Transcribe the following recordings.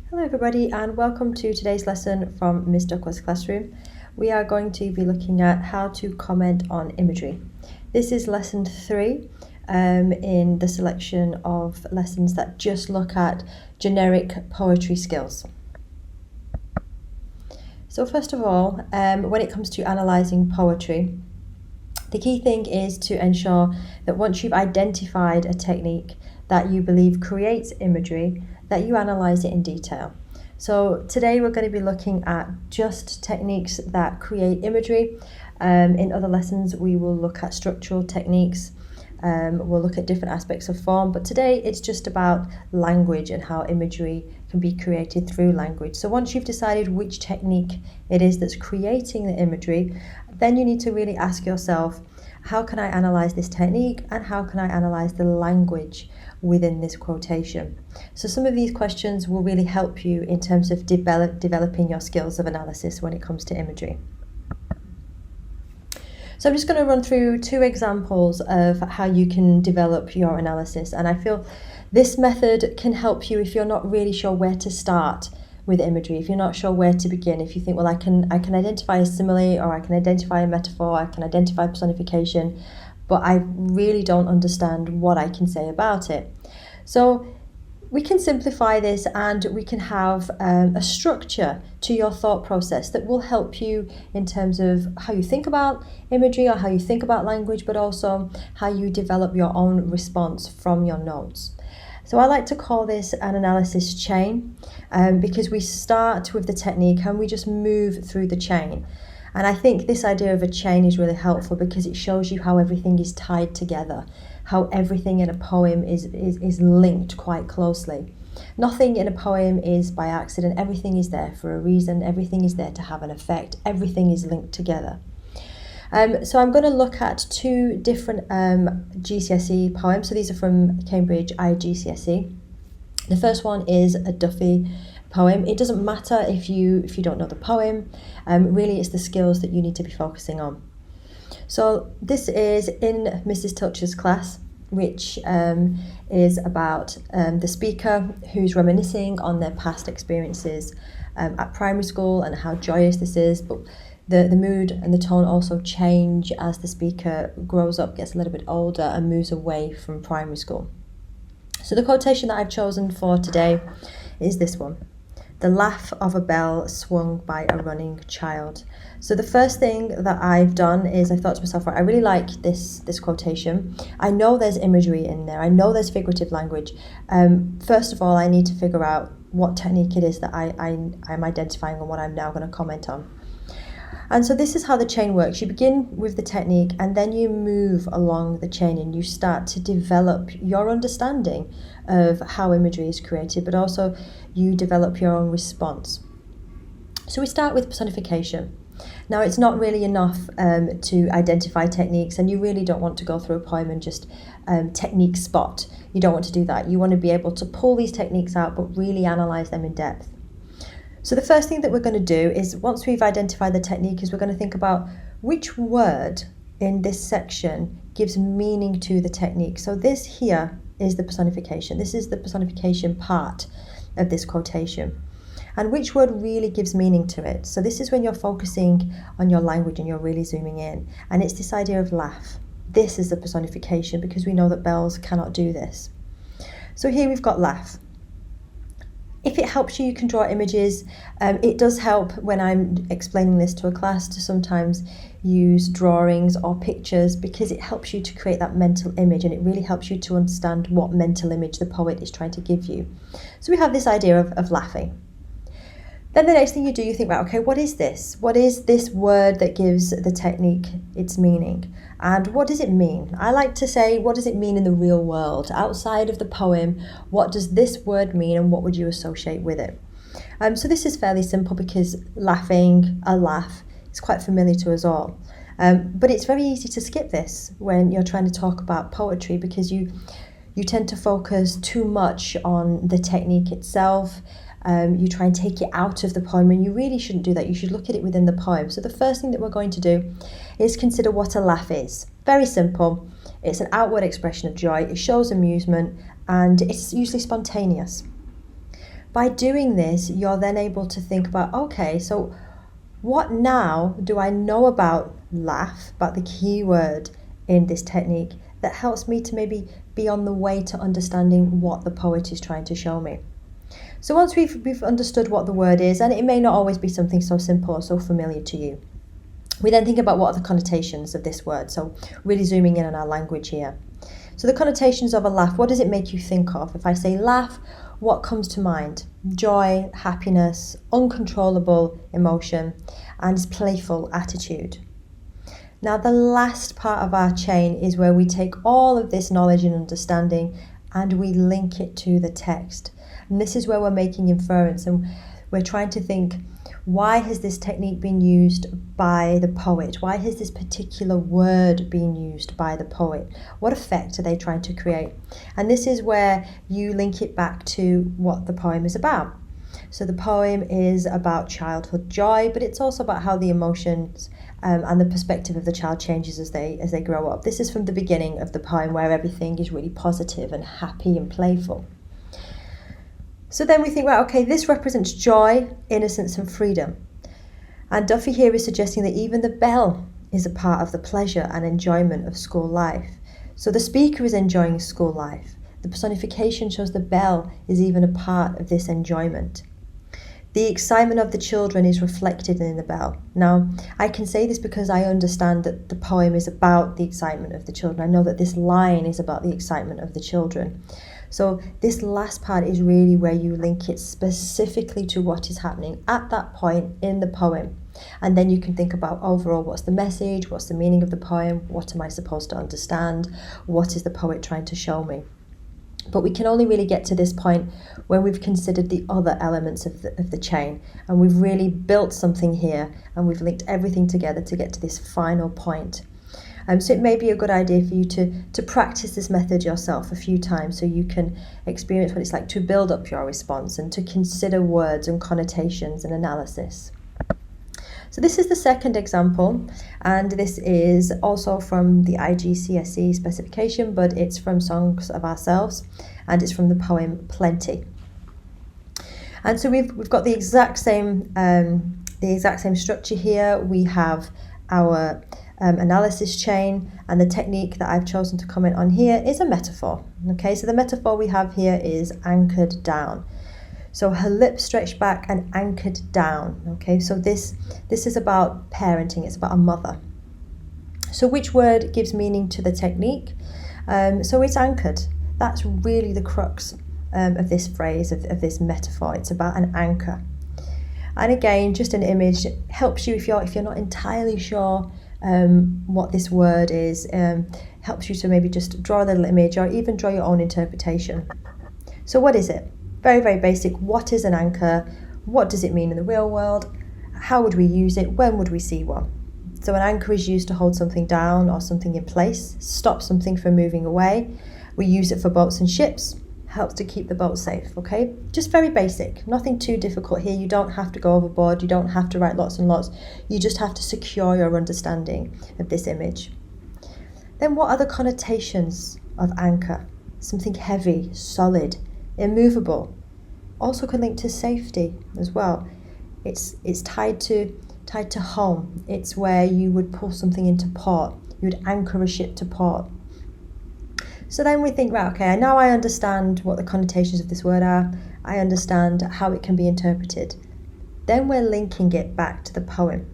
Hello everybody and welcome to today's lesson from Ms. Duckworth's classroom. We are going to be looking at how to comment on imagery. This is lesson 3 in the selection of lessons that just look at generic poetry skills. So first of all, when it comes to analysing poetry, the key thing is to ensure that once you've identified a technique that you believe creates imagery, that you analyse it in detail. So today we're going to be looking at just techniques that create imagery. In other lessons we will look at structural techniques, we'll look at different aspects of form, but today it's just about language and how imagery can be created through language. So once you've decided which technique it is that's creating the imagery, then you need to really ask yourself, how can I analyse this technique and how can I analyse the language within this quotation? So some of these questions will really help you in terms of developing your skills of analysis when it comes to imagery. So I'm just going to run through 2 examples of how you can develop your analysis, and I feel this method can help you if you're not really sure where to start with imagery, if you're not sure where to begin, if you think, well, I can identify a simile, or I can identify a metaphor, I can identify personification, but I really don't understand what I can say about it. So we can simplify this and we can have a structure to your thought process that will help you in terms of how you think about imagery or how you think about language, but also how you develop your own response from your notes. So I like to call this an analysis chain because we start with the technique and we just move through the chain. And I think this idea of a chain is really helpful because it shows you how everything is tied together, how everything in a poem is linked quite closely. Nothing in a poem is by accident, everything is there for a reason, everything is there to have an effect, everything is linked together. So I'm going to look at 2 different GCSE poems. So these are from Cambridge IGCSE. The first one is a Duffy poem. It doesn't matter if you don't know the poem, really it's the skills that you need to be focusing on. So this is in Mrs. Toucher's class, which is about the speaker who's reminiscing on their past experiences at primary school and how joyous this is, but the mood and the tone also change as the speaker grows up, gets a little bit older and moves away from primary school. So the quotation that I've chosen for today is this one: "The laugh of a bell swung by a running child." So the first thing that I've done is I thought to myself, right, I really like this quotation. I know there's imagery in there. I know there's figurative language. First of all, I need to figure out what technique it is that I'm identifying and what I'm now going to comment on. And so this is how the chain works. You begin with the technique and then you move along the chain and you start to develop your understanding of how imagery is created, but also you develop your own response. So we start with personification. Now it's not really enough to identify techniques, and you really don't want to go through a poem and just technique spot. You don't want to do that. You want to be able to pull these techniques out but really analyse them in depth. So the first thing that we're going to do is, once we've identified the technique, is we're going to think about which word in this section gives meaning to the technique. So this here is the personification. This is the personification part of this quotation. And which word really gives meaning to it? So this is when you're focusing on your language and you're really zooming in. And it's this idea of laugh. This is the personification because we know that bells cannot do this. So here we've got laugh. If it helps you, you can draw images. It does help when I'm explaining this to a class to sometimes use drawings or pictures because it helps you to create that mental image, and it really helps you to understand what mental image the poet is trying to give you. So we have this idea of laughing. Then the next thing you do, you think, right, okay, what is this? What is this word that gives the technique its meaning? And what does it mean? I like to say, what does it mean in the real world? Outside of the poem, what does this word mean and what would you associate with it? So this is fairly simple because laughing, a laugh, is quite familiar to us all. But it's very easy to skip this when you're trying to talk about poetry because you tend to focus too much on the technique itself. You try and take it out of the poem, and you really shouldn't do that. You should look at it within the poem. So the first thing that we're going to do is consider what a laugh is. Very simple. It's an outward expression of joy. It shows amusement and it's usually spontaneous. By doing this, you're then able to think about, okay, so what now do I know about laugh, about the key word in this technique that helps me to maybe be on the way to understanding what the poet is trying to show me. So once we've understood what the word is, and it may not always be something so simple or so familiar to you, we then think about what are the connotations of this word. So really zooming in on our language here. So the connotations of a laugh, what does it make you think of? If I say laugh, what comes to mind? Joy, happiness, uncontrollable emotion, and playful attitude. Now the last part of our chain is where we take all of this knowledge and understanding and we link it to the text. And this is where we're making inference, and we're trying to think, why has this technique been used by the poet? Why has this particular word been used by the poet? What effect are they trying to create? And this is where you link it back to what the poem is about. So the poem is about childhood joy, but it's also about how the emotions and the perspective of the child changes as they grow up. This is from the beginning of the poem, where everything is really positive and happy and playful. So then we think, well, okay, this represents joy, innocence and freedom. And Duffy here is suggesting that even the bell is a part of the pleasure and enjoyment of school life. So the speaker is enjoying school life. The personification shows the bell is even a part of this enjoyment. The excitement of the children is reflected in the bell. Now, I can say this because I understand that the poem is about the excitement of the children. I know that this line is about the excitement of the children. So this last part is really where you link it specifically to what is happening at that point in the poem. And then you can think about overall, what's the message, what's the meaning of the poem, what am I supposed to understand, what is the poet trying to show me. But we can only really get to this point when we've considered the other elements of the chain, and we've really built something here, and we've linked everything together to get to this final point. So it may be a good idea for you to practice this method yourself a few times so you can experience what it's like to build up your response and to consider words and connotations and analysis. So this is the second example, and this is also from the IGCSE specification, but it's from Songs of Ourselves, and it's from the poem Plenty. And so we've got the exact same structure here. We have our analysis chain, and the technique that I've chosen to comment on here is a metaphor. Okay, so the metaphor we have here is anchored down. So her lips stretched back and anchored down. Okay, so this is about parenting, it's about a mother. So which word gives meaning to the technique? So it's anchored. That's really the crux of this phrase, of this metaphor. It's about an anchor. And again, just an image helps you if you're not entirely sure what this word is, helps you to maybe just draw a little image or even draw your own interpretation. So what is it? Very, very basic. What is an anchor? What does it mean in the real world? How would we use it? When would we see one? So an anchor is used to hold something down or something in place, stop something from moving away. We use it for boats and ships, helps to keep the boat safe, okay? Just very basic, nothing too difficult here. You don't have to go overboard, you don't have to write lots and lots. You just have to secure your understanding of this image. Then what are the connotations of anchor? Something heavy, solid, immovable. Also can link to safety as well. It's tied to home. It's where you would pull something into port. You would anchor a ship to port. So then we think, right, okay, now I understand what the connotations of this word are. I understand how it can be interpreted. Then we're linking it back to the poem.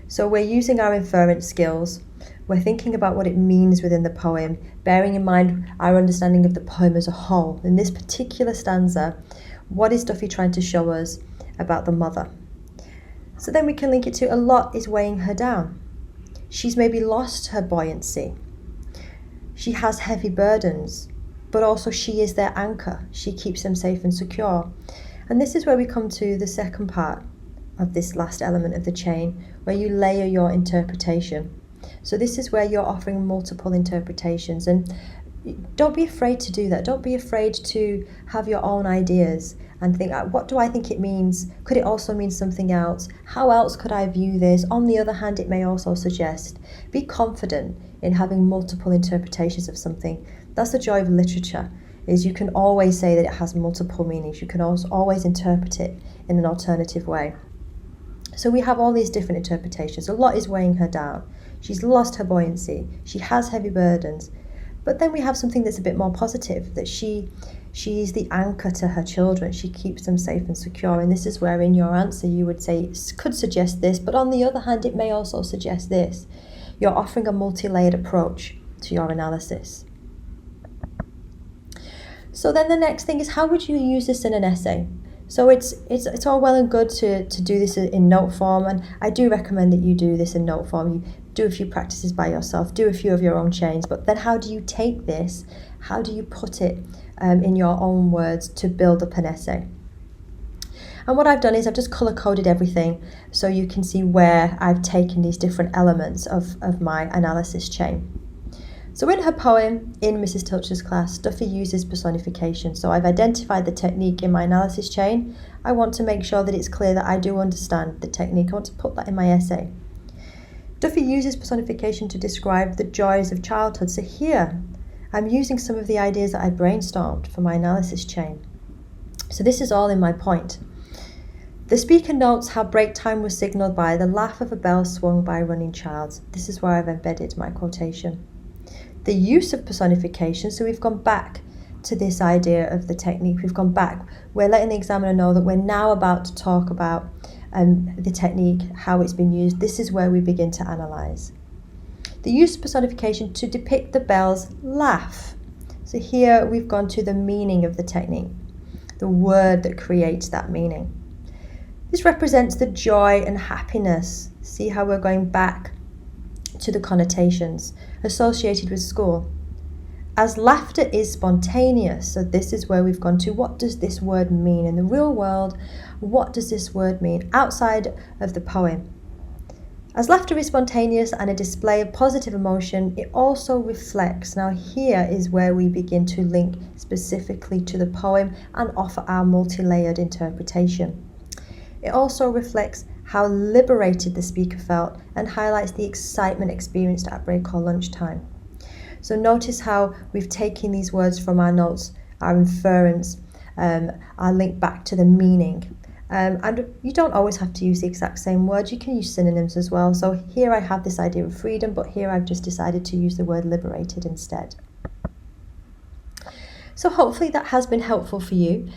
So we're using our inference skills. We're thinking about what it means within the poem, bearing in mind our understanding of the poem as a whole. In this particular stanza, what is Duffy trying to show us about the mother? So then we can link it to a lot is weighing her down. She's maybe lost her buoyancy. She has heavy burdens, but also she is their anchor. She keeps them safe and secure. And this is where we come to the second part of this last element of the chain, where you layer your interpretation. So this is where you're offering multiple interpretations, and don't be afraid to do that. Don't be afraid to have your own ideas and think, what do I think it means? Could it also mean something else? How else could I view this? On the other hand, it may also suggest. Be confident in having multiple interpretations of something. That's the joy of literature. is you can always say that it has multiple meanings. You can also always interpret it in an alternative way. So we have all these different interpretations. A lot is weighing her down. She's lost her buoyancy. She has heavy burdens. But then we have something that's a bit more positive, that she's the anchor to her children. She keeps them safe and secure. And this is where in your answer you would say, could suggest this, but on the other hand, it may also suggest this. You're offering a multi-layered approach to your analysis. So then the next thing is, how would you use this in an essay? So it's all well and good to do this in note form, and I do recommend that you do this in note form. You do a few practices by yourself, do a few of your own chains, but then how do you take this, how do you put it in your own words to build up an essay? And what I've done is I've just colour-coded everything so you can see where I've taken these different elements of my analysis chain. So in her poem, in Mrs. Tilcher's class, Duffy uses personification. So I've identified the technique in my analysis chain. I want to make sure that it's clear that I do understand the technique. I want to put that in my essay. Duffy uses personification to describe the joys of childhood. So here, I'm using some of the ideas that I brainstormed for my analysis chain. So this is all in my point. The speaker notes how break time was signalled by the laugh of a bell swung by a running child. This is where I've embedded my quotation. The use of personification, so we've gone back to this idea of the technique. We've gone back. We're letting the examiner know that we're now about to talk about the technique, how it's been used. This is where we begin to analyse. The use of personification to depict the bell's laugh. So here we've gone to the meaning of the technique, the word that creates that meaning. This represents the joy and happiness. See how we're going back to the connotations associated with school. As laughter is spontaneous, so this is where we've gone to, what does this word mean in the real world? What does this word mean outside of the poem? As laughter is spontaneous and a display of positive emotion, it also reflects. Now here is where we begin to link specifically to the poem and offer our multi-layered interpretation. It also reflects how liberated the speaker felt and highlights the excitement experienced at break or lunchtime. So notice how we've taken these words from our notes, our inference, our link back to the meaning. And you don't always have to use the exact same words, you can use synonyms as well. So here I have this idea of freedom, but here I've just decided to use the word liberated instead. So hopefully that has been helpful for you.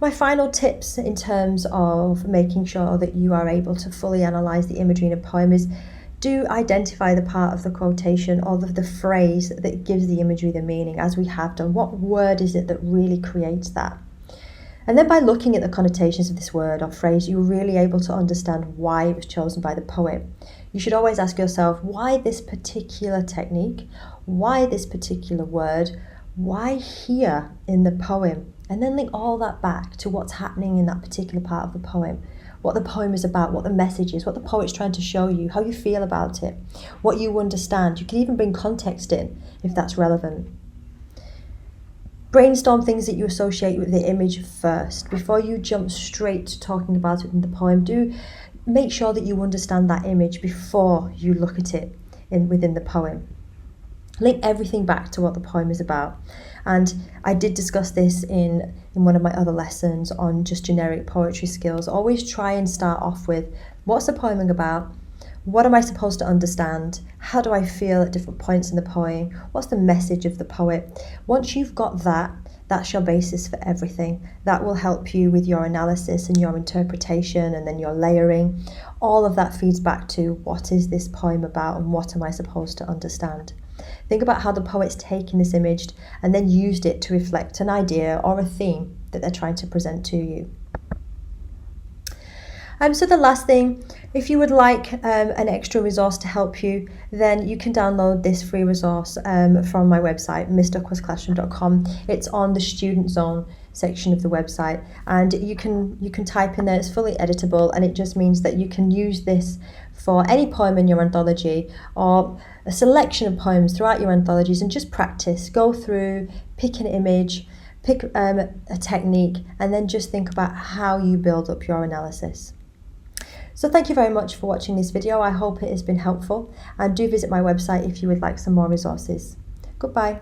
My final tips in terms of making sure that you are able to fully analyse the imagery in a poem is, do identify the part of the quotation or the phrase that gives the imagery the meaning, as we have done. What word is it that really creates that? And then by looking at the connotations of this word or phrase, you're really able to understand why it was chosen by the poet. You should always ask yourself, why this particular technique? Why this particular word? Why here in the poem? And then link all that back to what's happening in that particular part of the poem, what the poem is about, what the message is, what the poet's trying to show you, how you feel about it, what you understand. You can even bring context in if that's relevant. Brainstorm things that you associate with the image first. Before you jump straight to talking about it in the poem, do make sure that you understand that image before you look at it within the poem. Link everything back to what the poem is about. And I did discuss this in one of my other lessons on just generic poetry skills. Always try and start off with, what's the poem about? What am I supposed to understand? How do I feel at different points in the poem? What's the message of the poet? Once you've got that, that's your basis for everything. That will help you with your analysis and your interpretation and then your layering. All of that feeds back to, what is this poem about and what am I supposed to understand? Think about how the poet's taken this image and then used it to reflect an idea or a theme that they're trying to present to you. So the last thing, if you would like an extra resource to help you, then you can download this free resource from my website, missduckworthsclassroom.com. It's on the student zone section of the website, and you can type in there. It's fully editable, and it just means that you can use this for any poem in your anthology or a selection of poems throughout your anthologies, and just practice. Go through, pick an image, pick a technique, and then just think about how you build up your analysis. So thank you very much for watching this video. I hope it has been helpful, and do visit my website if you would like some more resources. Goodbye.